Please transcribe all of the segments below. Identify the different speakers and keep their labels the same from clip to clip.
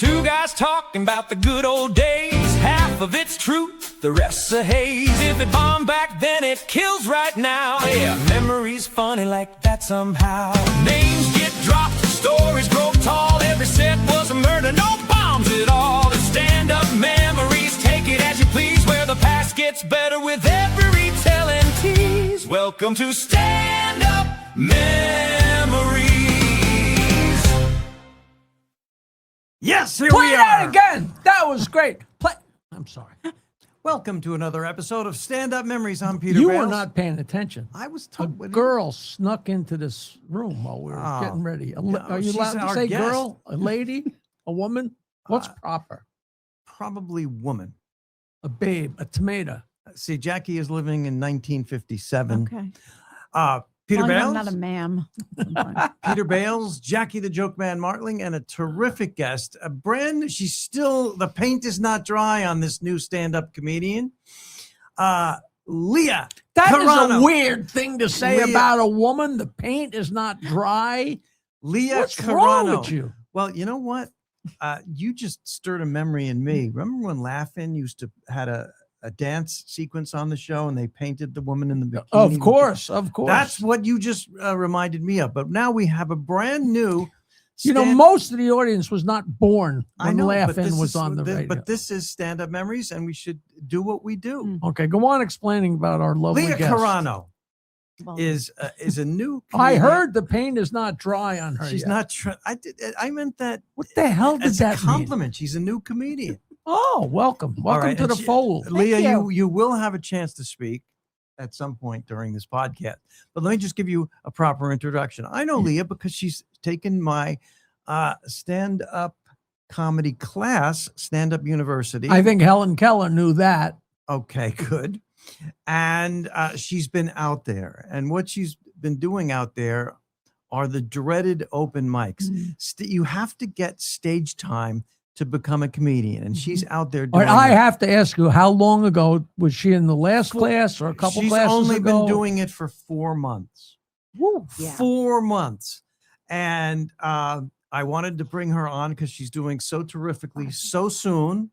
Speaker 1: Two guys talking about the good old days. Half of it's truth, the rest's a haze. If it bombed back then, it kills right now. Yeah, memories funny like that somehow. Names get dropped, stories grow tall. Every set was a murder, no bombs at all. The stand-up memories, take it as you please. Where the past gets better with every tell and tease. Welcome to Stand-Up Memories.
Speaker 2: Yes, here
Speaker 3: Play
Speaker 2: we
Speaker 3: that
Speaker 2: are.
Speaker 3: again. That was great. I'm sorry.
Speaker 2: Welcome to another episode of Stand-Up Memories. I'm Peter
Speaker 3: You
Speaker 2: Bales.
Speaker 3: were not paying attention.
Speaker 2: I was
Speaker 3: A
Speaker 2: told.
Speaker 3: girl snuck into this room while we were
Speaker 2: Oh.
Speaker 3: getting ready. Are you
Speaker 2: she's
Speaker 3: allowed to
Speaker 2: our
Speaker 3: say
Speaker 2: guest.
Speaker 3: girl, a lady, a woman? What's proper?
Speaker 2: Probably woman.
Speaker 3: A babe, a tomato.
Speaker 2: See, Jackie is living in 1957.
Speaker 4: Okay.
Speaker 2: Peter
Speaker 4: As long as
Speaker 2: Bales.
Speaker 4: I'm not a ma'am.
Speaker 2: Peter Bales, Jackie the Joke Man Martling, and a terrific guest. She's still, the paint is not dry on this new stand-up comedian. Leah
Speaker 3: That is
Speaker 2: Carrano.
Speaker 3: a weird thing to say
Speaker 2: Leah-
Speaker 3: about a woman. The paint is not dry.
Speaker 2: Leah
Speaker 3: What's
Speaker 2: Carrano.
Speaker 3: wrong with you?
Speaker 2: Well, you know what? You just stirred a memory in me. Remember when Laugh-In used to had a dance sequence on the show and they painted the woman in the bikini?
Speaker 3: Of course.
Speaker 2: That's what you just reminded me of. But now we have a brand new.
Speaker 3: Most of the audience was not born
Speaker 2: I
Speaker 3: when
Speaker 2: know, but
Speaker 3: Laugh-In
Speaker 2: this
Speaker 3: was
Speaker 2: is-
Speaker 3: on the radio.
Speaker 2: But this is Stand-Up Memories, and we should do what we do.
Speaker 3: Okay, go on explaining about our lovely
Speaker 2: Leah
Speaker 3: guest.
Speaker 2: Carrano
Speaker 4: Well,
Speaker 2: is a new.
Speaker 3: I
Speaker 2: comedian.
Speaker 3: heard the paint is not dry on her.
Speaker 2: She's
Speaker 3: yet.
Speaker 2: not. I meant that
Speaker 3: What the hell did
Speaker 2: as a
Speaker 3: that mean?
Speaker 2: compliment. She's a new comedian.
Speaker 3: Oh, welcome. Welcome
Speaker 2: right,
Speaker 3: to
Speaker 2: and
Speaker 3: the fold.
Speaker 2: Leah,
Speaker 4: you.
Speaker 2: you will have a chance to speak at some point during this podcast. But let me just give you a proper introduction. I know Leah because she's taken my stand-up comedy class, Stand-Up University.
Speaker 3: I think Helen Keller knew that.
Speaker 2: Okay, good. And she's been out there. And what she's been doing out there are the dreaded open mics. You have to get stage time to become a comedian. And she's out there
Speaker 3: All
Speaker 2: doing
Speaker 3: right, I
Speaker 2: it.
Speaker 3: have to ask you, how long ago was she in the last class or a couple
Speaker 2: She's
Speaker 3: classes
Speaker 2: only
Speaker 3: ago?
Speaker 2: been doing it for 4 months.
Speaker 3: Woo.
Speaker 4: Yeah.
Speaker 2: 4 months. And I wanted to bring her on because she's doing so terrifically so soon.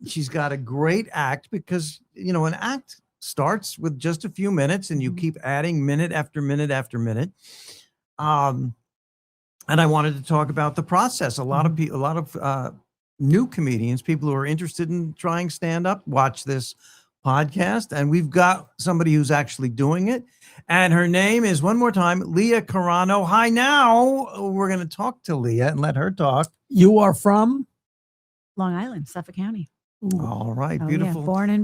Speaker 2: She's got a great act because, an act starts with just a few minutes and you keep adding minute after minute after minute. And I wanted to talk about the process. A lot of people, new comedians, people who are interested in trying stand-up, watch this podcast. And we've got somebody who's actually doing it. And her name is, one more time, Leah Carrano. Hi, now we're going to talk to Leah and let her talk.
Speaker 3: You are from?
Speaker 4: Long Island, Suffolk County.
Speaker 2: All right,
Speaker 4: Oh,
Speaker 2: beautiful.
Speaker 4: Yeah. Born and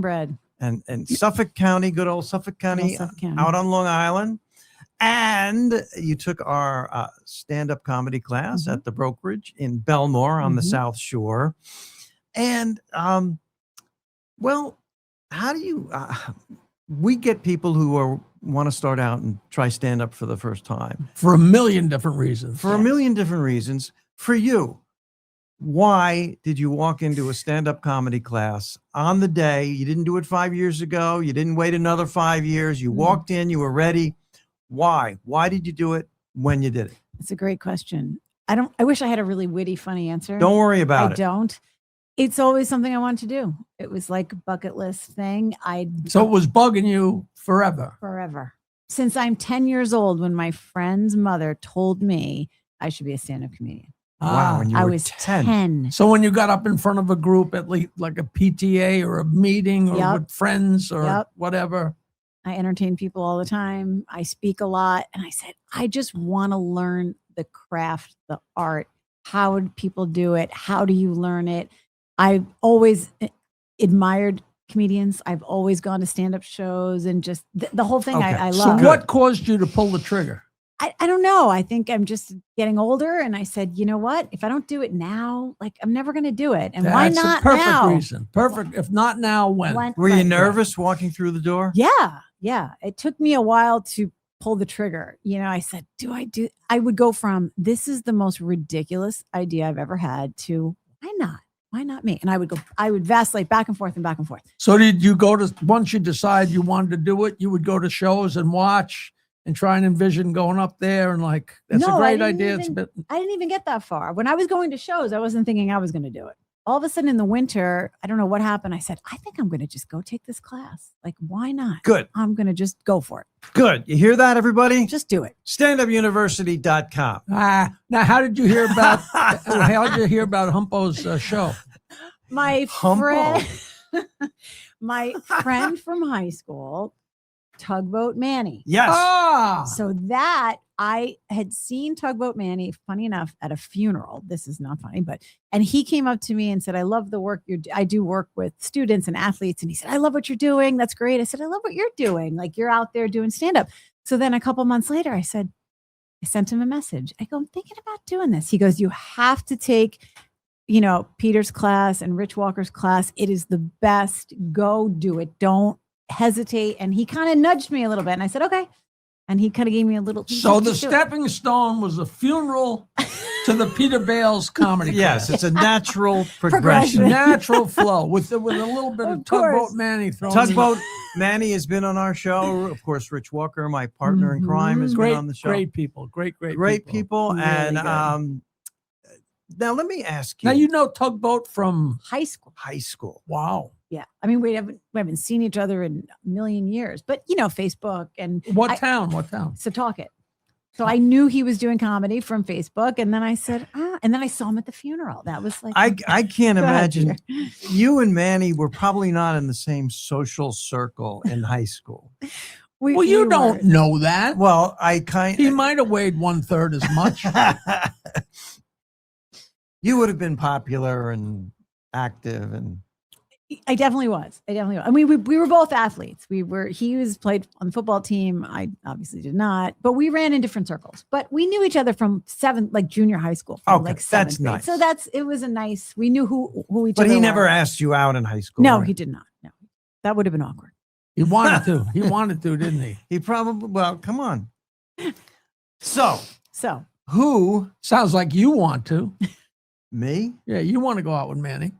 Speaker 4: bred.
Speaker 2: And Suffolk County, good old Suffolk County,
Speaker 4: Suffolk County.
Speaker 2: out on Long Island. And you took our stand-up comedy class at the brokerage in Belmore on the South Shore. And, well, how do you, we get people who want to start out and try stand-up for the first time.
Speaker 3: For a million different reasons.
Speaker 2: For a million different reasons. For you, why did you walk into a stand-up comedy class on the day? You didn't do it 5 years ago. You didn't wait another 5 years. You walked in, you were ready. Why? Why did you do it when you did it?
Speaker 4: It's a great question. I wish I had a really witty, funny answer.
Speaker 2: Don't worry about
Speaker 4: I
Speaker 2: it.
Speaker 4: don't. It's always something I want to do. It was like a bucket list thing.
Speaker 3: So it was bugging you forever.
Speaker 4: Forever. Since I'm 10 years old, when my friend's mother told me I should be a stand-up comedian.
Speaker 2: Wow, when you
Speaker 4: I
Speaker 2: were
Speaker 4: was
Speaker 2: 10.
Speaker 4: 10.
Speaker 3: So when you got up in front of a group at least like a PTA or a meeting or
Speaker 4: Yep.
Speaker 3: with friends or
Speaker 4: Yep.
Speaker 3: whatever.
Speaker 4: I entertain people all the time. I speak a lot. And I said, I just want to learn the craft, the art. How do people do it? How do you learn it? I've always admired comedians. I've always gone to stand-up shows and just the whole thing
Speaker 2: Okay.
Speaker 4: I
Speaker 3: So
Speaker 4: love.
Speaker 3: what caused you to pull the trigger?
Speaker 4: I don't know. I think I'm just getting older. And I said, you know what? If I don't do it now, like I'm never going to do it. And why
Speaker 3: That's
Speaker 4: not
Speaker 3: a perfect
Speaker 4: now?
Speaker 3: reason. Perfect. If not now, when?
Speaker 2: Were you
Speaker 4: Right.
Speaker 2: nervous walking through the door?
Speaker 4: Yeah. Yeah. It took me a while to pull the trigger. I said, I would go from this is the most ridiculous idea I've ever had to why not? Why not me? And I would vacillate back and forth and back and forth.
Speaker 3: So did you go to, once you decide you wanted to do it, you would go to shows and watch and try and envision going up there and like, that's
Speaker 4: No,
Speaker 3: a
Speaker 4: I
Speaker 3: great
Speaker 4: didn't
Speaker 3: idea. It's a
Speaker 4: even-
Speaker 3: bit,
Speaker 4: I didn't even get that far. When I was going to shows, I wasn't thinking I was going to do it. All of a sudden in the winter, I don't know what happened. I said, I think I'm going to just go take this class. Like, why not?
Speaker 2: Good.
Speaker 4: I'm going to just go for it.
Speaker 2: Good. You hear that, everybody?
Speaker 4: Just do it.
Speaker 2: Standupuniversity.com.
Speaker 3: now, how did you hear about, how did you hear about Humpo's show?
Speaker 4: My
Speaker 2: Humpo.
Speaker 4: friend, my friend from high school, Tugboat Manny.
Speaker 2: Yes.
Speaker 3: Ah,
Speaker 4: So that I had seen Tugboat Manny, funny enough, at a funeral. This is not funny, and he came up to me and said, I love the work I do work with students and athletes. And he said, I love what you're doing. That's great. I said, I love what you're doing. Like, you're out there doing stand-up. So then a couple months later, I sent him a message. I go, I'm thinking about doing this. He goes, you have to take, Peter's class and Rich Walker's class. It is the best. Go do it. Don't hesitate. And he kind of nudged me a little bit. And I said, okay. And he kind of gave me a little.
Speaker 3: so the
Speaker 4: "Just do it."
Speaker 3: stepping stone was a funeral to the Peter Bales comedy.
Speaker 2: Yes,
Speaker 3: class.
Speaker 2: it's a natural
Speaker 4: Progression.
Speaker 2: progression.
Speaker 3: Natural flow with a little bit of
Speaker 4: Of course.
Speaker 3: Tugboat Manny thrown in.
Speaker 2: Tugboat Manny has been on our show. Of course, Rich Walker, my partner in crime, has
Speaker 3: Great,
Speaker 2: been on the show.
Speaker 3: great people. Great
Speaker 2: people.
Speaker 4: Really
Speaker 2: And
Speaker 4: good.
Speaker 2: now let me ask you.
Speaker 3: Now, you know Tugboat from,
Speaker 4: High school.
Speaker 2: high school.
Speaker 3: wow.
Speaker 4: Yeah. I mean, we haven't seen each other in a million years, but Facebook and
Speaker 3: What town?
Speaker 4: Setauket. So I knew he was doing comedy from Facebook. And then I said, and then I saw him at the funeral. That was like,
Speaker 2: I can't
Speaker 4: Go ahead,
Speaker 2: imagine.
Speaker 4: Peter.
Speaker 2: You and Manny were probably not in the same social circle in high school.
Speaker 3: Well, you don't know that.
Speaker 2: Well, I kind
Speaker 3: He might have weighed 1/3 as much.
Speaker 2: You would have been popular and active and
Speaker 4: I definitely was. I mean, we were both athletes. He played on the football team. I obviously did not, but we ran in different circles. But we knew each other from junior high school. From
Speaker 2: Okay,
Speaker 4: seventh
Speaker 2: that's
Speaker 4: grade.
Speaker 2: nice.
Speaker 4: So it was a nice. We knew who each
Speaker 2: but
Speaker 4: other.
Speaker 2: he never
Speaker 4: were.
Speaker 2: asked you out in high school.
Speaker 4: No,
Speaker 2: right?
Speaker 4: he did not. No, that would have been awkward.
Speaker 3: He wanted to. He wanted to, didn't he?
Speaker 2: He probably, well, come on. So,
Speaker 4: So
Speaker 2: who,
Speaker 3: Sounds like you want to.
Speaker 2: me?
Speaker 3: Yeah, you want to go out with Manny.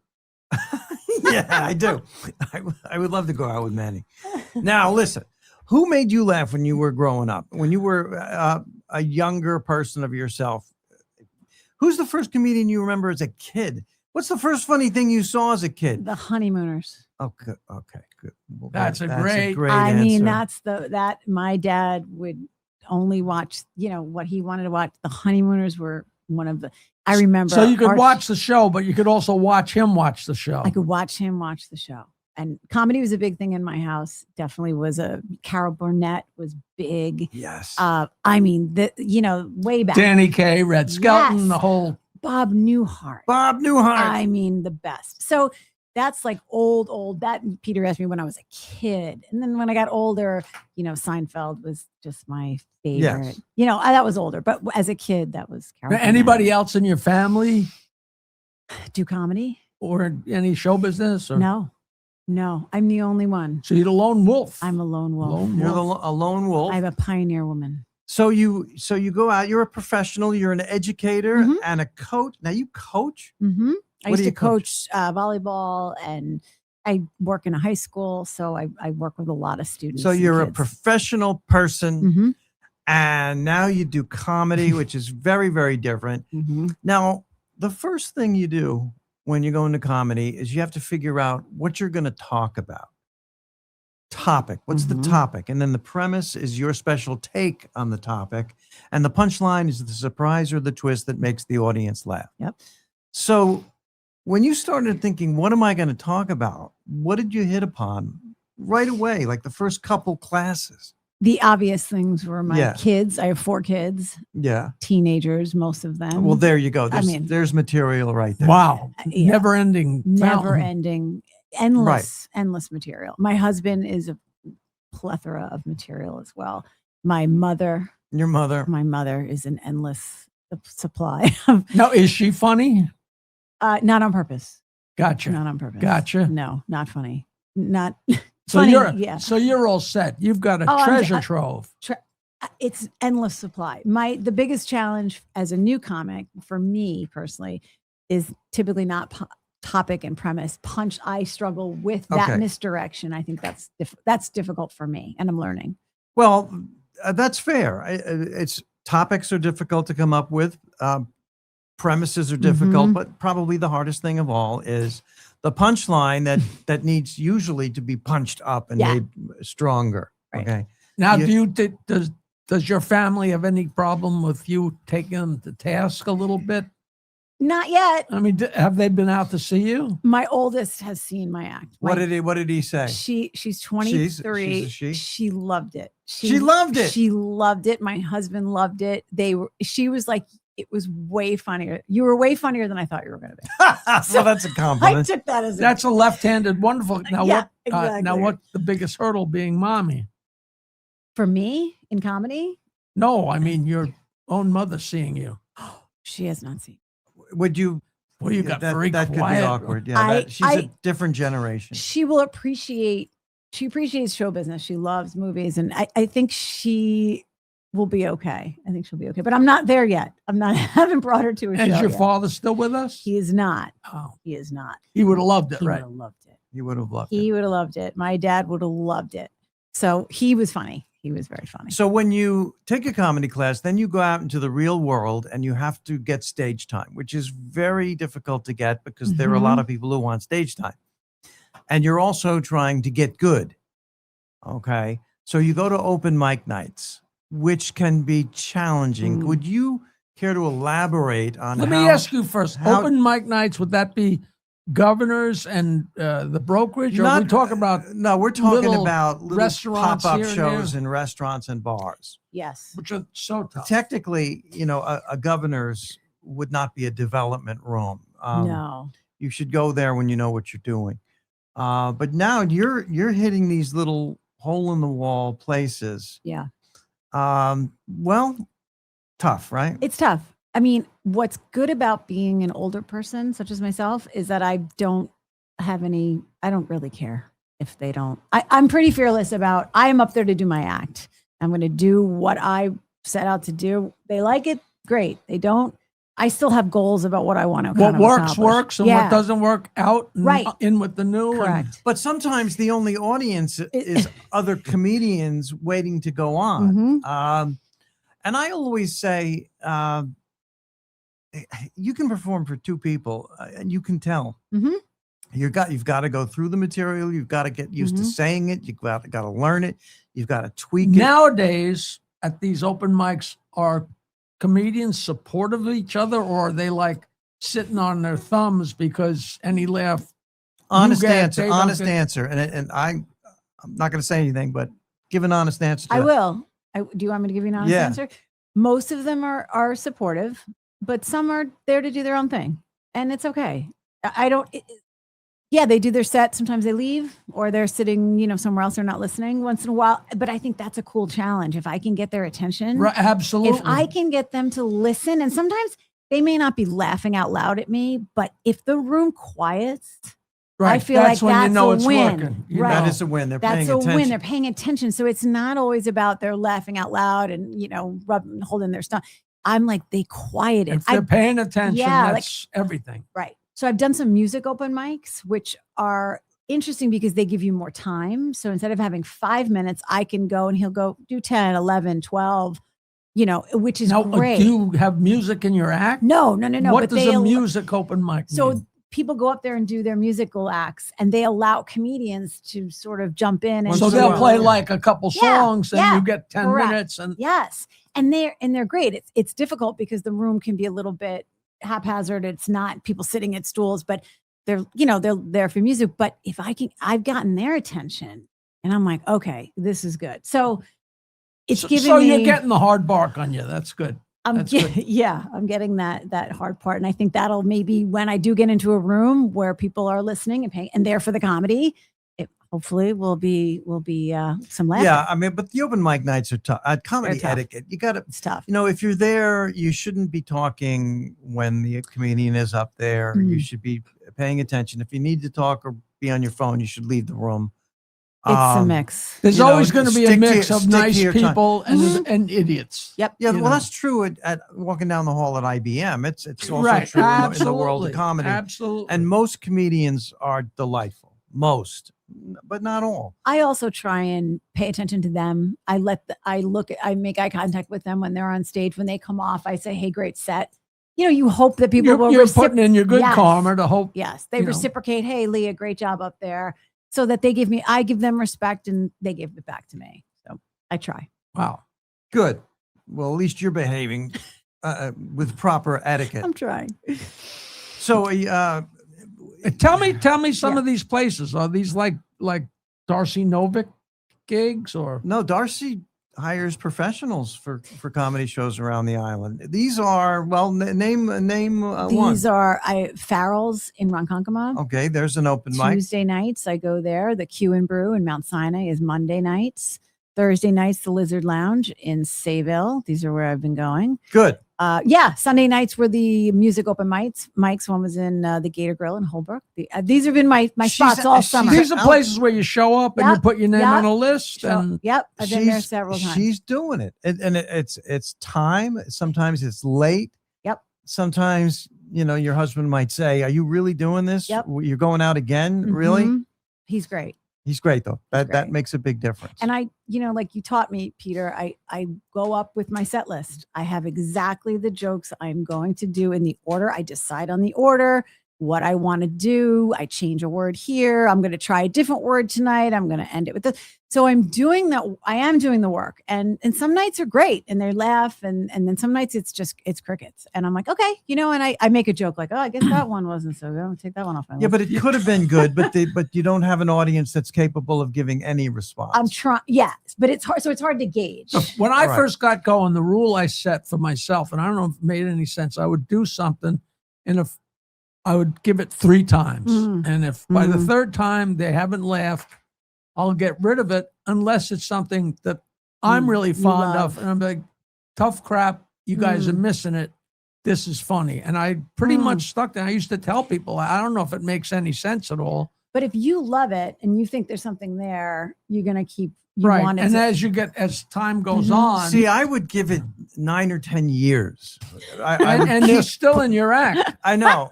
Speaker 2: Yeah, I do. I would love to go out with Manny. Now, listen, who made you laugh when you were growing up? When you were a younger person of yourself? Who's the first comedian you remember as a kid? What's the first funny thing you saw as a kid?
Speaker 4: the honeymooners.
Speaker 2: Oh, good. Okay, good. Well,
Speaker 3: That's a great-
Speaker 4: I mean,
Speaker 2: answer.
Speaker 4: that my dad would only watch, what he wanted to watch. The honeymooners were one of the, I remember.
Speaker 3: So you could
Speaker 4: our-
Speaker 3: watch the show, but you could also watch him watch the show.
Speaker 4: I could watch him watch the show. And comedy was a big thing in my house. Definitely was Carol Burnett was big.
Speaker 2: Yes.
Speaker 4: I mean, way back.
Speaker 3: Danny Kaye, Red Skelton,
Speaker 4: Yes.
Speaker 3: the whole.
Speaker 4: Bob Newhart.
Speaker 2: Bob Newhart.
Speaker 4: I mean, the best. So that's like old. That Peter asked me when I was a kid. And then when I got older, Seinfeld was just my favorite.
Speaker 2: Yes.
Speaker 4: That was older. But as a kid, that was Carol Burnett.
Speaker 3: Anybody else in your family
Speaker 4: do comedy?
Speaker 3: or any show business? Or?
Speaker 4: No. I'm the only one.
Speaker 3: So you're the lone wolf.
Speaker 4: I'm a lone wolf.
Speaker 3: Lone
Speaker 2: You're
Speaker 3: wolf.
Speaker 2: a lone wolf.
Speaker 4: I'm a pioneer woman.
Speaker 2: So you go out. You're a professional. You're an educator
Speaker 4: Mhm.
Speaker 2: and a coach. Now you coach.
Speaker 4: Mm-hmm. I
Speaker 2: What
Speaker 4: used
Speaker 2: do
Speaker 4: to
Speaker 2: you coach?
Speaker 4: coach volleyball, and I work in a high school, so I work with a lot of students.
Speaker 2: So
Speaker 4: and
Speaker 2: you're a
Speaker 4: kids.
Speaker 2: professional person,
Speaker 4: Mhm,
Speaker 2: and now you do comedy, which is very, very different.
Speaker 4: mhm.
Speaker 2: Now, the first thing you do when you go into comedy is you have to figure out what you're going to talk about. Topic. What's
Speaker 4: Mhm.
Speaker 2: the topic? And then the premise is your special take on the topic. And the punchline is the surprise or the twist that makes the audience laugh.
Speaker 4: Yep.
Speaker 2: So when you started thinking, what am I going to talk about? What did you hit upon right away? Like the first couple classes?
Speaker 4: The obvious things were my
Speaker 2: Yeah.
Speaker 4: kids. I have 4 kids,
Speaker 2: Yeah.
Speaker 4: teenagers, most of them.
Speaker 2: Well, there you go.
Speaker 4: mean-
Speaker 2: There's material right there.
Speaker 3: Wow.
Speaker 4: Yeah.
Speaker 3: Never ending.
Speaker 4: never ending, endless material. My husband is a plethora of material as well. My mother
Speaker 2: Your mother.
Speaker 4: is an endless supply of,
Speaker 3: Now, is she funny?
Speaker 4: not on purpose.
Speaker 3: Gotcha.
Speaker 4: Not on purpose.
Speaker 3: Gotcha.
Speaker 4: No, not funny. Not
Speaker 3: So
Speaker 4: funny.
Speaker 3: you're
Speaker 4: Yeah.
Speaker 3: so you're all set. You've got a
Speaker 4: Oh,
Speaker 3: treasure trove.
Speaker 4: It's endless supply. The biggest challenge as a new comic for me personally is typically not topic and premise. Punch. I struggle with that
Speaker 2: Okay.
Speaker 4: misdirection. I think that's difficult for me, and I'm learning.
Speaker 2: Well, That's fair. It's topics are difficult to come up with. Premises are difficult, but probably the hardest thing of all is the punchline that needs usually to be punched up and
Speaker 4: Yeah.
Speaker 2: made stronger.
Speaker 4: Right.
Speaker 2: Okay.
Speaker 3: Now,
Speaker 2: You-
Speaker 3: does your family have any problem with you taking them to task a little bit?
Speaker 4: Not yet.
Speaker 3: I mean, have they been out to see you?
Speaker 4: My oldest has seen my act.
Speaker 2: What did he say?
Speaker 4: She's 23.
Speaker 2: she's a she?
Speaker 4: She loved it.
Speaker 2: She loved it.
Speaker 4: She loved it. My husband loved it. She was like, it was way funnier. You were way funnier than I thought you were going to be.
Speaker 2: Well, that's a
Speaker 4: I
Speaker 2: compliment.
Speaker 4: took that as
Speaker 3: That's a left-handed wonderful. Now
Speaker 4: Yeah,
Speaker 3: what? Now
Speaker 4: exactly.
Speaker 3: what? The biggest hurdle being mommy.
Speaker 4: for me in comedy.
Speaker 3: No, I mean your own mother seeing you.
Speaker 4: She has not seen.
Speaker 2: Would you?
Speaker 3: Well, you got
Speaker 2: that,
Speaker 3: very
Speaker 2: that could be
Speaker 3: quiet.
Speaker 2: awkward. Yeah,
Speaker 4: I-
Speaker 2: she's a different generation.
Speaker 4: She will appreciate. She appreciates show business. She loves movies, and I think she will be okay. I think she'll be okay. But I'm not there yet. I haven't brought her to a show.
Speaker 3: Is your
Speaker 4: yet.
Speaker 3: father still with us?
Speaker 4: He is not.
Speaker 3: Oh,
Speaker 4: He is not.
Speaker 3: he would have loved it,
Speaker 4: He
Speaker 3: right?
Speaker 4: would have loved it.
Speaker 2: You would have loved it.
Speaker 4: He would have loved it. My dad would have loved it. So he was funny. He was very funny.
Speaker 2: So when you take a comedy class, then you go out into the real world and you have to get stage time, which is very difficult to get because there are a lot of people who want stage time. And you're also trying to get good. Okay. So you go to open mic nights, which can be challenging. Would you care to elaborate on
Speaker 3: Let
Speaker 2: how,
Speaker 3: me ask you first.
Speaker 2: how-
Speaker 3: Open mic nights, would that be governors and the brokerage? Or are we talking about
Speaker 2: no, we're talking
Speaker 3: little
Speaker 2: about little
Speaker 3: restaurants
Speaker 2: pop-up
Speaker 3: here and
Speaker 2: shows
Speaker 3: there?
Speaker 2: in restaurants and bars.
Speaker 4: Yes.
Speaker 3: which are so tough?
Speaker 2: Technically, a governor's would not be a development room.
Speaker 4: No.
Speaker 2: You should go there when you know what you're doing. But now you're hitting these little hole in the wall places.
Speaker 4: Yeah.
Speaker 2: Well, tough, right?
Speaker 4: It's tough. I mean, what's good about being an older person, such as myself, is that I don't really care if they don't. I'm pretty fearless about, I am up there to do my act. I'm going to do what I set out to do. They like it, great. They don't, I still have goals about what I want to
Speaker 3: What works,
Speaker 4: accomplish.
Speaker 3: works, and what doesn't work out, and
Speaker 4: Right.
Speaker 3: in with the new. and-
Speaker 4: Correct.
Speaker 2: But sometimes the only audience is other comedians waiting to go on.
Speaker 4: Mhm.
Speaker 2: And I always say, you can perform for two people, and you can tell.
Speaker 4: Mhm.
Speaker 2: You've got to go through the material. You've got to get used to saying it. You've got to learn it. You've got to tweak it.
Speaker 3: Nowadays, at these open mics, are comedians supportive of each other, or are they like sitting on their thumbs because any laugh?
Speaker 2: Honest
Speaker 3: get,
Speaker 2: answer.
Speaker 3: they don't
Speaker 2: Honest
Speaker 3: get-
Speaker 2: answer. And I'm not going to say anything, but give an honest answer. To
Speaker 4: I
Speaker 2: that.
Speaker 4: will. Do you want me to give you an honest
Speaker 2: Yeah.
Speaker 4: answer? Most of them are supportive, but some are there to do their own thing, and it's okay. I don't. Yeah, they do their set. Sometimes they leave, or they're sitting, somewhere else. They're not listening once in a while. But I think that's a cool challenge. If I can get their attention,
Speaker 3: Right, absolutely.
Speaker 4: if I can get them to listen, and sometimes they may not be laughing out loud at me, but if the room quiets,
Speaker 3: right,
Speaker 4: I feel
Speaker 3: that's
Speaker 4: like
Speaker 3: when you
Speaker 4: that's
Speaker 3: know
Speaker 4: a
Speaker 3: it's
Speaker 4: win.
Speaker 3: working. you
Speaker 4: Right.
Speaker 2: That
Speaker 3: know.
Speaker 2: is a win. They're
Speaker 4: that's
Speaker 2: paying
Speaker 4: a
Speaker 2: attention.
Speaker 4: win. They're paying attention. So it's not always about they're laughing out loud and, holding their stuff. I'm like, they quieted.
Speaker 3: If they're paying attention,
Speaker 4: Yeah, like-
Speaker 3: that's everything.
Speaker 4: Right. So I've done some music open mics, which are interesting because they give you more time. So instead of having 5 minutes, I can go and he'll go do 10, 11, 12, which is
Speaker 3: Now,
Speaker 4: great.
Speaker 3: do you have music in your act?
Speaker 4: No.
Speaker 3: What
Speaker 4: but
Speaker 3: does a music open mic
Speaker 4: So
Speaker 3: mean?
Speaker 4: people go up there and do their musical acts, and they allow comedians to sort of jump in. And
Speaker 2: Once
Speaker 3: So
Speaker 2: in a
Speaker 3: they'll
Speaker 2: while,
Speaker 3: play
Speaker 2: yeah.
Speaker 3: like a couple
Speaker 4: Yeah,
Speaker 3: songs, and
Speaker 4: yeah,
Speaker 3: you get 10
Speaker 4: correct.
Speaker 3: minutes. And
Speaker 4: Yes. And they're great. It's difficult because the room can be a little bit haphazard. It's not people sitting at stools, but they're there for music. But if I've gotten their attention, and I'm like, okay, this is good. So it's giving
Speaker 3: so
Speaker 4: me,
Speaker 3: you're getting the hard bark on you. That's good. that's good.
Speaker 4: I'm getting that hard part. And I think that'll maybe when I do get into a room where people are listening and paying and there for the comedy, it hopefully will be some laughter.
Speaker 2: Yeah, I mean, but the open mic nights are tough. Comedy
Speaker 4: They're tough.
Speaker 2: etiquette. You got to,
Speaker 4: It's tough.
Speaker 2: if you're there, you shouldn't be talking when the comedian is up there. You should be paying attention. If you need to talk or be on your phone, you should leave the room.
Speaker 4: It's a mix.
Speaker 3: There's always going to be a mix of nice
Speaker 2: your time.
Speaker 3: people and idiots.
Speaker 4: Yep.
Speaker 2: Yeah,
Speaker 3: You
Speaker 2: well,
Speaker 3: know.
Speaker 2: that's true at walking down the hall at IBM. It's also
Speaker 3: Right.
Speaker 2: true in the world of
Speaker 3: Absolutely.
Speaker 2: comedy.
Speaker 3: Absolutely.
Speaker 2: And most comedians are delightful. Most. but not all.
Speaker 4: I also try and pay attention to them. I make eye contact with them when they're on stage. When they come off, I say, "Hey, great set." You hope that people will
Speaker 3: You're putting in your good
Speaker 4: Yes.
Speaker 3: karma to hope.
Speaker 4: Yes, they reciprocate. Hey, Leah, great job up there. So that I give them respect and they give it back to me. So I try.
Speaker 3: Wow.
Speaker 2: Good. Well, at least you're behaving with proper etiquette.
Speaker 4: I'm trying.
Speaker 2: So,
Speaker 3: Tell me some of these places. Are these like Darcy Novick gigs or?
Speaker 2: no, Darcy hires professionals for comedy shows around the island. These are, well, name one.
Speaker 4: These are Farrell's in Ronkonkoma.
Speaker 2: Okay, there's an open mic.
Speaker 4: Tuesday nights, I go there. The Q and Brew in Mount Sinai is Monday nights. Thursday nights, the Lizard Lounge in Sayville. These are where I've been going.
Speaker 2: Good.
Speaker 4: Sunday nights were the music open mics. One was in the Gator Grill in Holbrook. These have been my spots all summer.
Speaker 3: These are places where you show up and you put your name on a list. And
Speaker 4: I've been there several times.
Speaker 2: She's doing it, and it's time. Sometimes it's late.
Speaker 4: Yep.
Speaker 2: Sometimes your husband might say, "Are you really doing this?
Speaker 4: Yep.
Speaker 2: You're going out again? Really?"
Speaker 4: Mhm. He's great.
Speaker 2: He's great though. That
Speaker 4: great.
Speaker 2: makes a big difference.
Speaker 4: And I, like you taught me, Peter, I go up with my set list. I have exactly the jokes I'm going to do in the order. I decide on the order, what I want to do. I change a word here. I'm going to try a different word tonight. I'm going to end it with this. So I'm doing that. I am doing the work. And some nights are great and they laugh. And then some nights it's crickets. And I'm like, okay, and I make a joke like, oh, I guess that one wasn't so good. I'm gonna take that one off my list.
Speaker 2: Yeah, but it could have been good, but you don't have an audience that's capable of giving any response.
Speaker 4: I'm trying. Yes, but it's hard. So it's hard to gauge.
Speaker 3: When I first got going, the rule I set for myself, and I don't know if it made any sense, I would do something and if I would give it 3 times. And if by the 3rd time they haven't laughed, I'll get rid of it unless it's something that I'm really fond of. And I'm like, tough crap. You guys are missing it. This is funny. And I pretty much stuck there. I used to tell people, I don't know if it makes any sense at all.
Speaker 4: But if you love it and you think there's something there, you're going to keep
Speaker 3: right. And as time goes on.
Speaker 2: See, I would give it 9 or 10 years.
Speaker 3: And you're still in your act.
Speaker 2: I know.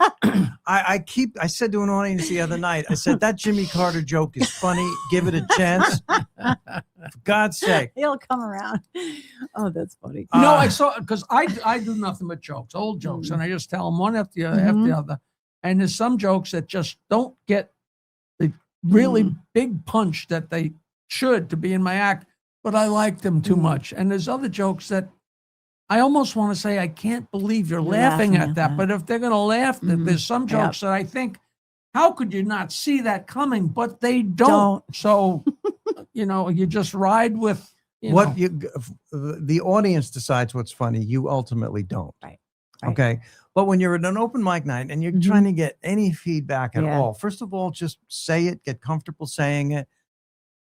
Speaker 2: I said to an audience the other night, I said, that Jimmy Carter joke is funny. Give it a chance. For God's sake.
Speaker 4: He'll come around. Oh, that's funny.
Speaker 3: I saw, because I do nothing but jokes, old jokes. And I just tell them one after the other. And there's some jokes that just don't get the really big punch that they should to be in my act, but I like them too much. And there's other jokes that I almost want to say, I can't believe you're laughing at that. But if they're going to laugh, there's some jokes that I think, how could you not see that coming? But they don't. So, you just ride with
Speaker 2: the audience decides what's funny. You ultimately don't.
Speaker 4: Right.
Speaker 2: Okay. But when you're at an open mic night and you're trying to get any feedback at all, first of all, just say it, get comfortable saying it.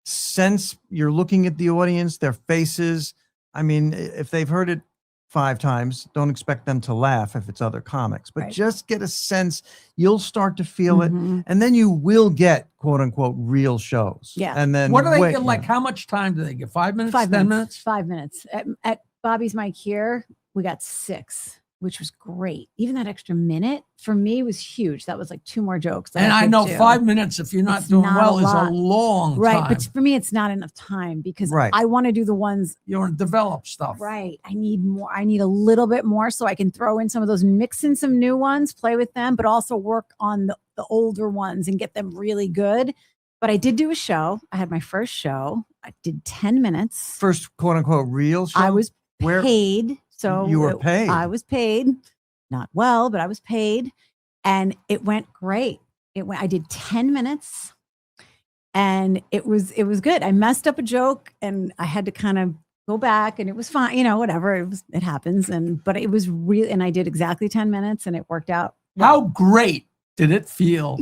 Speaker 2: Sense you're looking at the audience, their faces. I mean, if they've heard it 5 times, don't expect them to laugh if it's other comics, but just get a sense. You'll start to feel it, and then you will get quote unquote real shows.
Speaker 4: Yeah.
Speaker 2: And then
Speaker 3: what do they get? Like, how much time do they get? 5 minutes? 10 minutes?
Speaker 4: 5 minutes. At Bobby's mic here, we got 6. Which was great. Even that extra minute for me was huge. That was like 2 more jokes.
Speaker 3: And I know 5 minutes, if you're not doing well, is a long time.
Speaker 4: But for me, it's not enough time because I want to do the ones.
Speaker 3: You want to develop stuff.
Speaker 4: Right. I need more. I need a little bit more so I can throw in some of those, mix in some new ones, play with them, but also work on the older ones and get them really good. But I did do a show. I had my first show. I did 10 minutes.
Speaker 2: First quote unquote real show?
Speaker 4: I was paid. So
Speaker 2: you were paid.
Speaker 4: I was paid, not well, but I was paid, and it went great. I did 10 minutes, and it was good. I messed up a joke, and I had to kind of go back, and it was fine. Whatever it happens, but it was real, and I did exactly 10 minutes, and it worked out.
Speaker 3: How great did it feel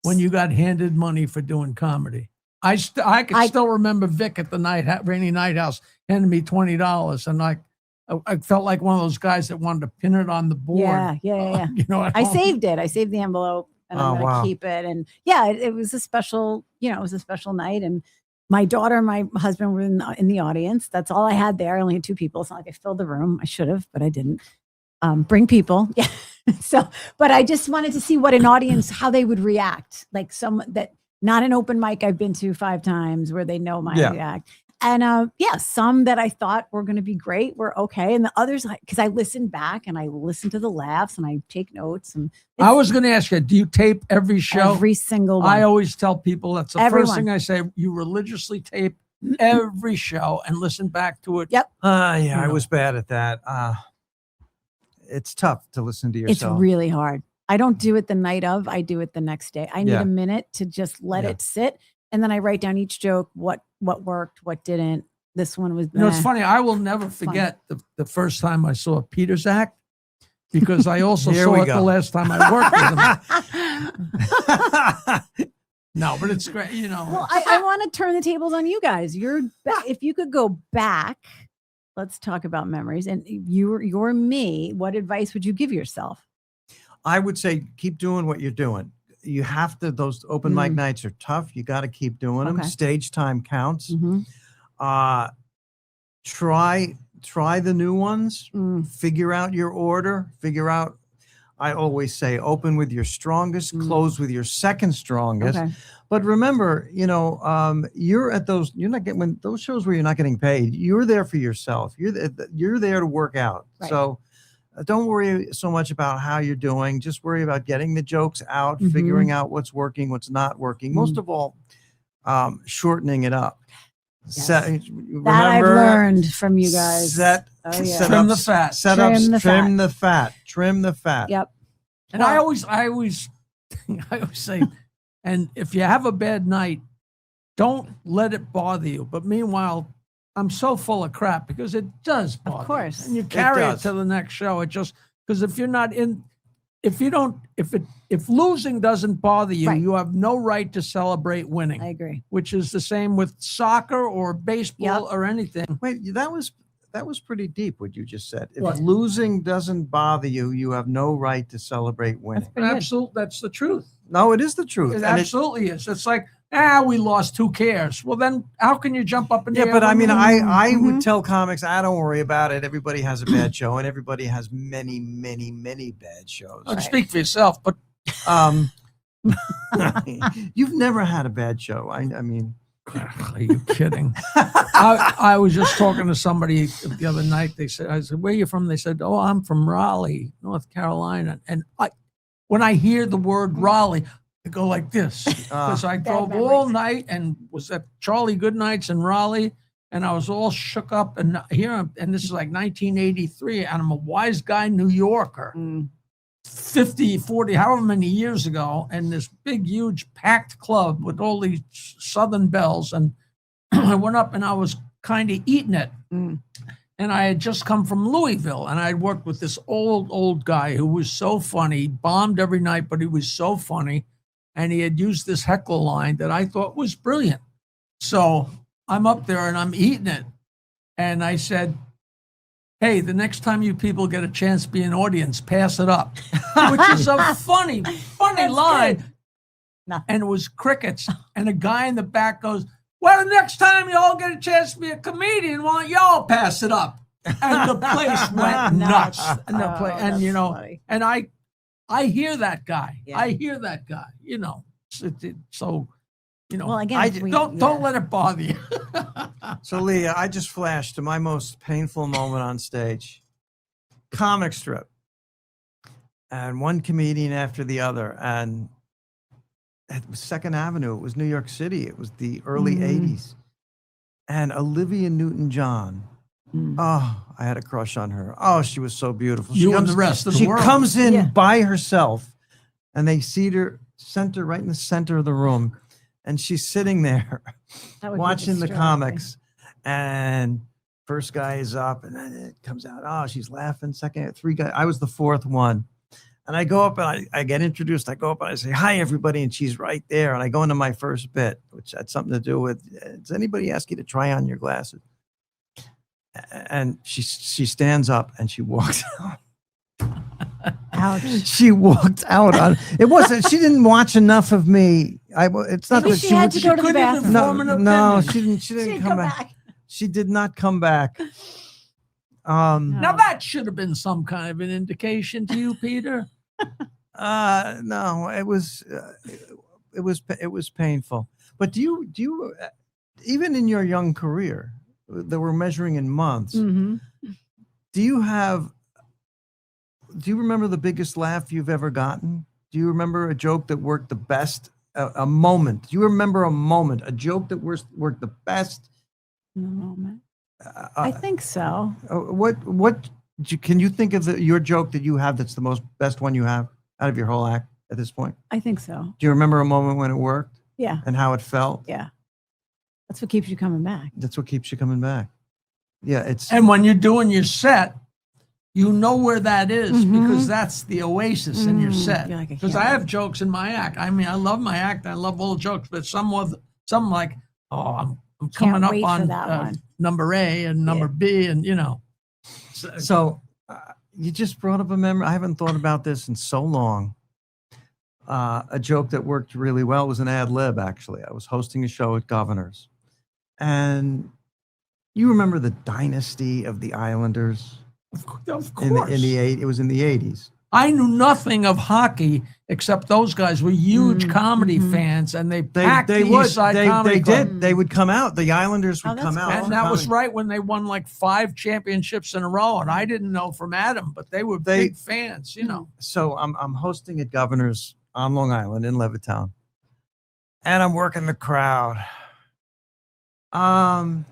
Speaker 3: when you got handed money for doing comedy? I can still remember Vic at the Rainy Night House handed me $20, and I felt like one of those guys that wanted to pin it on the board.
Speaker 4: Yeah. I saved it. I saved the envelope, and I'm going to keep it. And it was a special, it was a special night. And my daughter and my husband were in the audience. That's all I had there. I only had 2 people. It's not like I filled the room. I should have, but I didn't. Bring people. Yeah. But I just wanted to see what an audience, how they would react. Like not an open mic I've been to 5 times where they know my
Speaker 2: Yeah.
Speaker 4: act. And some that I thought were going to be great were okay. And the others, because I listen back and I listen to the laughs and I take notes. And
Speaker 3: I was going to ask you, do you tape every show?
Speaker 4: every single one.
Speaker 3: I always tell people that's the
Speaker 4: Every
Speaker 3: first
Speaker 4: one.
Speaker 3: thing I say. You religiously tape every show and listen back to it.
Speaker 4: Yep.
Speaker 2: Yeah, I
Speaker 3: know.
Speaker 2: was bad at that. It's tough to listen to
Speaker 4: It's
Speaker 2: yourself.
Speaker 4: really hard. I don't do it the night of. I do it the next day. I need
Speaker 2: Yeah.
Speaker 4: a minute to just let
Speaker 2: Yeah.
Speaker 4: it sit. And then I write down each joke, what worked, what didn't. This one was
Speaker 3: You know, it's
Speaker 4: meh.
Speaker 3: funny. I will never forget the first time I saw Peter's act, because I also
Speaker 2: Here
Speaker 3: saw
Speaker 2: we
Speaker 3: it
Speaker 2: go.
Speaker 3: the last time I worked with him. No, but it's great. You know,
Speaker 4: Well, I want to turn the tables on you guys. If you could go back, let's talk about memories. And you're me. What advice would you give yourself?
Speaker 2: I would say keep doing what you're doing. You have to. Those open mic
Speaker 4: Mm.
Speaker 2: nights are tough. You got to keep doing them.
Speaker 4: Okay.
Speaker 2: Stage time counts.
Speaker 4: Mhm.
Speaker 2: Try the new ones.
Speaker 4: Mm.
Speaker 2: Figure out your order. Figure out. I always say open with your strongest, close with your second strongest.
Speaker 4: Okay.
Speaker 2: But remember, you're at those. You're not getting when those shows where you're not getting paid. You're there for yourself. You're there to work out.
Speaker 4: Right.
Speaker 2: So don't worry so much about how you're doing. Just worry about getting the jokes out,
Speaker 4: Mhm.
Speaker 2: figuring out what's working, what's not working. Most of all, shortening it up.
Speaker 4: Yes.
Speaker 2: That
Speaker 4: I've learned from you guys.
Speaker 2: Set,
Speaker 4: Oh, yeah.
Speaker 2: set
Speaker 3: Trim
Speaker 2: up,
Speaker 3: the fat.
Speaker 2: Set
Speaker 4: Trim
Speaker 2: up,
Speaker 4: the
Speaker 2: trim the fat. Trim the fat.
Speaker 4: Yep.
Speaker 3: and I always say, and if you have a bad night, don't let it bother you. But meanwhile, I'm so full of crap because it does bother.
Speaker 4: Of course.
Speaker 3: you. And you carry it
Speaker 2: does.
Speaker 3: to the next show. It just because if you're not in, if losing doesn't bother you,
Speaker 4: Right.
Speaker 3: you have no right to celebrate winning.
Speaker 4: I agree.
Speaker 3: Which is the same with soccer or baseball
Speaker 4: Yep.
Speaker 3: or anything.
Speaker 2: Wait, that was pretty deep what you just said. If
Speaker 3: What?
Speaker 2: losing doesn't bother you, you have no right to celebrate winning.
Speaker 4: pretty good.
Speaker 3: Absolutely, that's the truth.
Speaker 2: No, it is the truth.
Speaker 3: It
Speaker 2: And
Speaker 3: absolutely is. It's like, we lost. Who cares? Well, then how can you jump up and
Speaker 2: yeah,
Speaker 3: down?
Speaker 2: but I mean, I
Speaker 4: Mhm.
Speaker 2: would tell comics, I don't worry about it. Everybody has a bad show, and everybody has many, many, many bad shows.
Speaker 3: Speak for yourself. But
Speaker 2: Um, you've never had a bad show. I mean,
Speaker 3: are you kidding? I was just talking to somebody the other night. I said, where are you from? They said, oh, I'm from Raleigh, North Carolina. And when I hear the word Raleigh, I go like this because I drove all night and was at Charlie Goodnight's in Raleigh, and I was all shook up. And and this is like 1983, and I'm a wise guy New Yorker. 50, 40, however many years ago, and this big, huge packed club with all these Southern belles. And I went up and I was kind of eating it. And I had just come from Louisville, and I had worked with this old guy who was so funny, bombed every night, but he was so funny. And he had used this heckle line that I thought was brilliant. So I'm up there and I'm eating it. And I said, hey, the next time you people get a chance to be an audience, pass it up, which is a funny line.
Speaker 4: No.
Speaker 3: And it was crickets. And a guy in the back goes, well, the next time you all get a chance to be a comedian, why don't y'all pass it up? And the place went nuts. And the place, and
Speaker 4: that's funny.
Speaker 3: and I hear that guy.
Speaker 4: Yeah.
Speaker 3: I hear that guy. So
Speaker 4: Well, again,
Speaker 3: don't let it bother you.
Speaker 2: so Leah, I just flashed to my most painful moment on stage. Comic strip. And one comedian after the other. And it was Second Avenue. It was New York City. It was the early 80s. And Olivia Newton-John. Oh, I had a crush on her. Oh, she was so beautiful.
Speaker 3: You and the rest of the
Speaker 2: She
Speaker 3: world.
Speaker 2: comes in
Speaker 4: Yeah.
Speaker 2: by herself, and they seat her right in the center of the room, and she's sitting there
Speaker 4: That would be
Speaker 2: watching the
Speaker 4: distracting.
Speaker 2: comics. And first guy is up, and then it comes out. Oh, she's laughing. Second, three guys. I was the fourth one. And I go up and I get introduced. I go up and I say, hi, everybody. And she's right there. And I go into my first bit, which had something to do with, does anybody ask you to try on your glasses? And she stands up and she walks out.
Speaker 4: Ouch.
Speaker 2: She walked out on it. Wasn't, she didn't watch enough of me. It's not
Speaker 4: Maybe
Speaker 2: that
Speaker 4: she had to go to the
Speaker 3: couldn't even
Speaker 4: bathroom.
Speaker 3: form an
Speaker 2: no,
Speaker 3: opinion.
Speaker 2: she didn't come back. She did not come back.
Speaker 3: Now that should have been some kind of an indication to you, Peter.
Speaker 2: No, it it was painful. But do you even in your young career that we're measuring in months,
Speaker 4: Mhm.
Speaker 2: do you remember the biggest laugh you've ever gotten? Do you remember a joke that worked the best? A moment. Do you remember a moment, a joke that worked the best?
Speaker 4: In the moment. I think so.
Speaker 2: Can you think of your joke that you have that's the best one you have out of your whole act at this point?
Speaker 4: I think so.
Speaker 2: Do you remember a moment when it worked
Speaker 4: Yeah.
Speaker 2: and how it felt?
Speaker 4: Yeah. That's what keeps you coming back.
Speaker 2: That's what keeps you coming back. Yeah,
Speaker 3: And when you're doing your set, you know where that is because that's the oasis in your set.
Speaker 4: You're like,
Speaker 3: Because I have jokes in my act. I mean, I love my act. I love all the jokes, but some like, oh, I'm coming up
Speaker 4: wait for
Speaker 3: on
Speaker 4: that one.
Speaker 3: number A and number B, and
Speaker 2: So you just brought up a memory. I haven't thought about this in so long. A joke that worked really well was an ad lib. Actually, I was hosting a show at Governor's, and you remember the dynasty of the Islanders?
Speaker 3: Of course.
Speaker 2: It was in the 80s.
Speaker 3: I knew nothing of hockey except those guys were huge comedy fans, and they packed the East Side Comedy Club.
Speaker 2: They would come out. The Islanders would
Speaker 4: that's
Speaker 2: come out.
Speaker 4: cool.
Speaker 3: And that was right when they won like 5 championships in a row. And I didn't know from Adam, but they were big fans,
Speaker 2: So I'm hosting at Governor's on Long Island in Levittown, and I'm working the crowd. And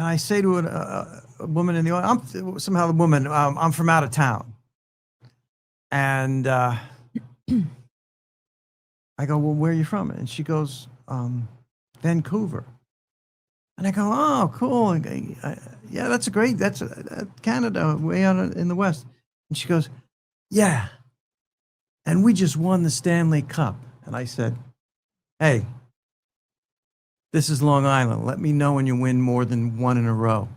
Speaker 2: I say to a woman in the audience, somehow the woman, I'm from out of town. And I go, well, where are you from? And she goes, Vancouver. And I go, oh, cool. Yeah, that's Canada, way out in the West. And she goes, yeah. And we just won the Stanley Cup. And I said, hey, this is Long Island. Let me know when you win more than one in a row.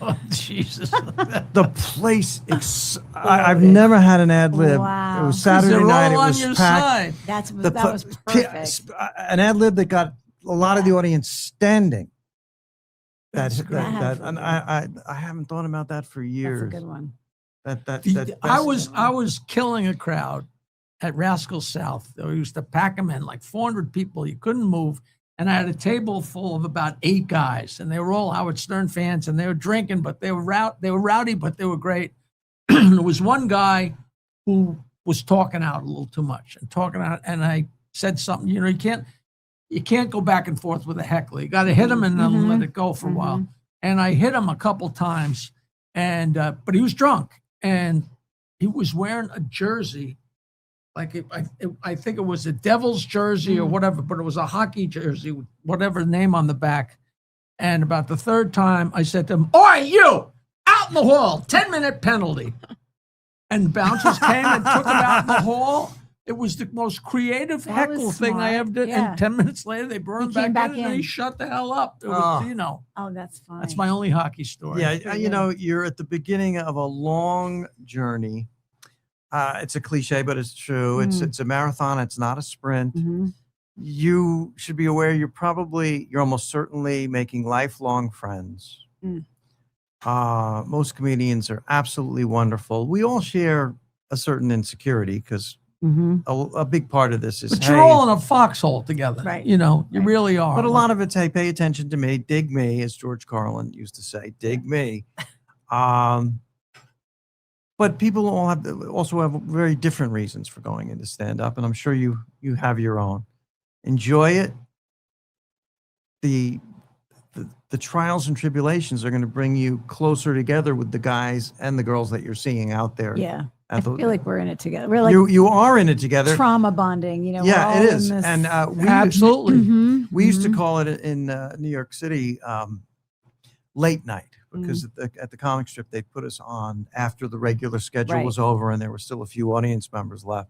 Speaker 3: Oh, Jesus.
Speaker 2: The place, I've never had an ad lib.
Speaker 4: Wow.
Speaker 2: It was Saturday night. It was
Speaker 3: your
Speaker 2: packed.
Speaker 3: side.
Speaker 4: That was perfect.
Speaker 2: An ad lib that got a lot of the audience standing.
Speaker 3: That's
Speaker 2: And I haven't thought about that for years.
Speaker 4: That's a good one.
Speaker 3: I was killing a crowd at Rascal South. We used to pack them in like 400 people. You couldn't move. And I had a table full of about 8 guys, and they were all Howard Stern fans, and they were drinking, but they were rowdy, but they were great. There was one guy who was talking out a little too much and I said something, you can't go back and forth with a heckler. You got to hit him and then let it go for a while. And I hit him a couple times, and but he was drunk, and he was wearing a jersey. I think it was a Devils jersey or whatever, but it was a hockey jersey with whatever name on the back. And about the 3rd time, I said to him, "Oi, you! Out in the hall! 10-minute penalty." And bouncers came and took him out in the hall. It was the most creative heckle thing I ever did.
Speaker 4: Yeah.
Speaker 3: And 10 minutes later, they brought him back in, and he shut the hell up. It was,
Speaker 4: Oh, that's fine.
Speaker 3: that's my only hockey story.
Speaker 2: Yeah, you're at the beginning of a long journey. It's a cliche, but it's true. It's a marathon. It's not a sprint. You should be aware you're almost certainly making lifelong friends. Most comedians are absolutely wonderful. We all share a certain insecurity because a big part of this is,
Speaker 3: But you're all in a foxhole together.
Speaker 4: Right.
Speaker 3: You really are.
Speaker 2: But a lot of it's, hey, pay attention to me, dig me, as George Carlin used to say, dig me. But people also have very different reasons for going into stand-up, and I'm sure you have your own. Enjoy it. The trials and tribulations are going to bring you closer together with the guys and the girls that you're seeing out there.
Speaker 4: Yeah. I feel like we're in it together. We're like
Speaker 2: you are in it together.
Speaker 4: trauma bonding,
Speaker 2: Yeah,
Speaker 4: we're all
Speaker 2: it is.
Speaker 4: in this-
Speaker 2: And
Speaker 3: Absolutely.
Speaker 2: we used to call it in New York City late night. Because at the comic strip, they put us on after the regular schedule was over and there were still a few audience members left.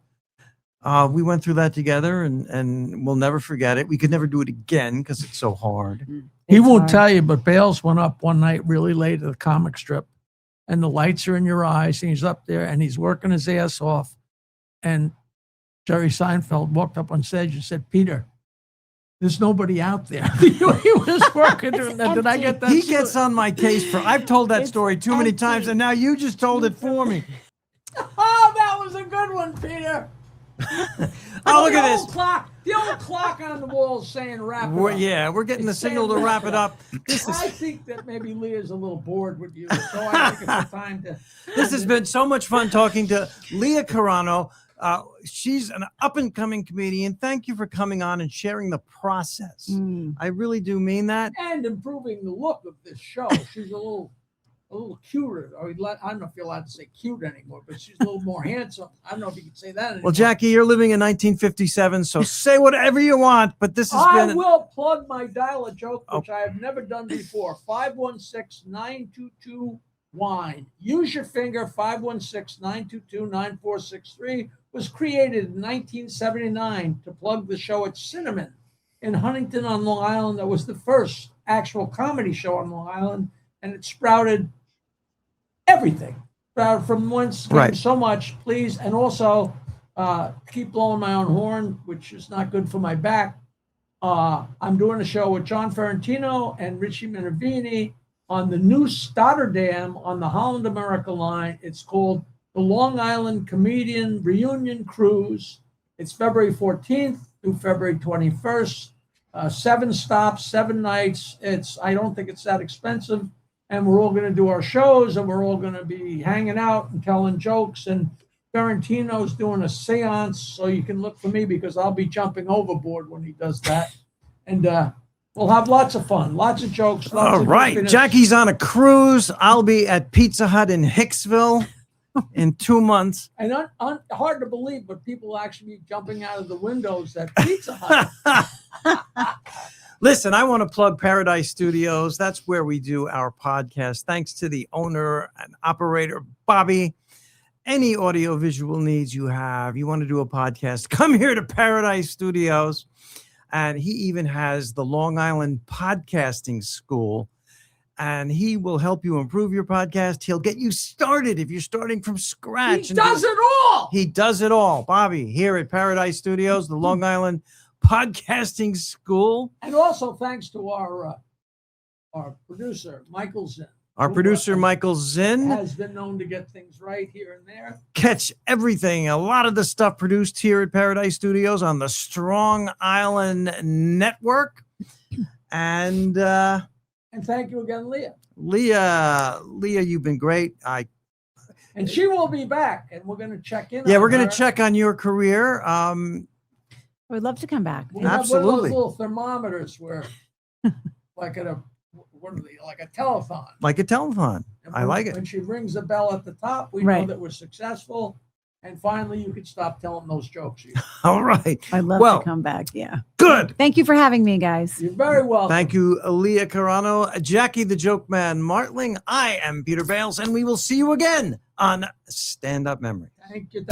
Speaker 2: We went through that together and we'll never forget it. We could never do it again because it's so hard.
Speaker 3: He won't tell you, but Bales went up one night really late at the comic strip, and the lights are in your eyes, and he's up there and he's working his ass off. And Jerry Seinfeld walked up on stage and said, "Peter, there's nobody out there." He was working. Did I get that?
Speaker 2: He gets on my case I've told that story too many times, and now you just told it for me.
Speaker 3: Oh, that was a good one, Peter.
Speaker 2: Oh, look
Speaker 3: the
Speaker 2: at
Speaker 3: old
Speaker 2: this.
Speaker 3: clock. The old clock on the wall is saying wrap it up.
Speaker 2: Yeah, we're getting the
Speaker 3: It's
Speaker 2: signal to
Speaker 3: saying
Speaker 2: wrap it up.
Speaker 3: I think that maybe Leah's a little bored with you, so I think it's the time to.
Speaker 2: This has been so much fun talking to Leah Carrano. She's an up-and-coming comedian. Thank you for coming on and sharing the process. I really do mean that.
Speaker 3: And improving the look of this show. She's a little cuter. I don't know if you're allowed to say cute anymore, but she's a little more handsome. I don't know if you can say that anymore.
Speaker 2: Well, Jackie, you're living in 1957, so say whatever you want, but this has
Speaker 3: I
Speaker 2: been...
Speaker 3: will plug my dial-a-joke, which I have never done before. 516-922-WINE. Use your finger. 516-922-9463 was created in 1979 to plug the show at Cinnamon in Huntington on Long Island. That was the first actual comedy show on Long Island, and it sprouted everything. Sprouted from whence came so much, please. And also keep blowing my own horn, which is not good for my back. I'm doing a show with John Ferrantino and Richie Minervini on the new Stotterdam on the Holland America line. It's called the Long Island Comedian Reunion Cruise. It's February 14th through February 21st. 7 stops, 7 nights. I don't think it's that expensive. And we're all going to do our shows, and we're all going to be hanging out and telling jokes. And Ferrantino's doing a seance, so you can look for me because I'll be jumping overboard when he does that. And we'll have lots of fun, lots of jokes. Lots of
Speaker 2: right.
Speaker 3: goofiness.
Speaker 2: Jackie's on a cruise. I'll be at Pizza Hut in Hicksville in 2 months.
Speaker 3: And hard to believe, but people actually be jumping out of the windows at Pizza Hut.
Speaker 2: Listen, I want to plug Paradise Studios. That's where we do our podcast. Thanks to the owner and operator, Bobby. Any audiovisual needs you have, you want to do a podcast, come here to Paradise Studios. And he even has the Long Island Podcasting School. And he will help you improve your podcast. He'll get you started if you're starting from scratch.
Speaker 3: He does it all.
Speaker 2: He does it all. Bobby, here at Paradise Studios, the Long Island Podcasting School.
Speaker 3: And also thanks to our producer, Michael Zinn.
Speaker 2: Our producer, Michael Zinn,
Speaker 3: has been known to get things right here and there.
Speaker 2: Catch everything, a lot of the stuff produced here at Paradise Studios on the Strong Island Network. And
Speaker 3: thank you again, Leah.
Speaker 2: Leah, you've been great.
Speaker 3: And she will be back, and we're going to check in.
Speaker 2: Yeah, we're going to check on your career.
Speaker 4: We'd love to come back.
Speaker 3: We have
Speaker 2: Absolutely.
Speaker 3: one of those little thermometers where, like at like a telethon.
Speaker 2: Like a telethon. I like it.
Speaker 3: When she rings the bell at the top, we know that we're successful. And finally, you can stop telling those jokes.
Speaker 2: All right.
Speaker 4: I'd love to come back. Yeah.
Speaker 2: Good.
Speaker 4: Thank you for having me, guys.
Speaker 3: You're very welcome.
Speaker 2: Thank you, Leah Carrano, Jackie the Joke Man, Martling. I am Peter Bales, and we will see you again on Stand Up Memory.
Speaker 3: Thank you.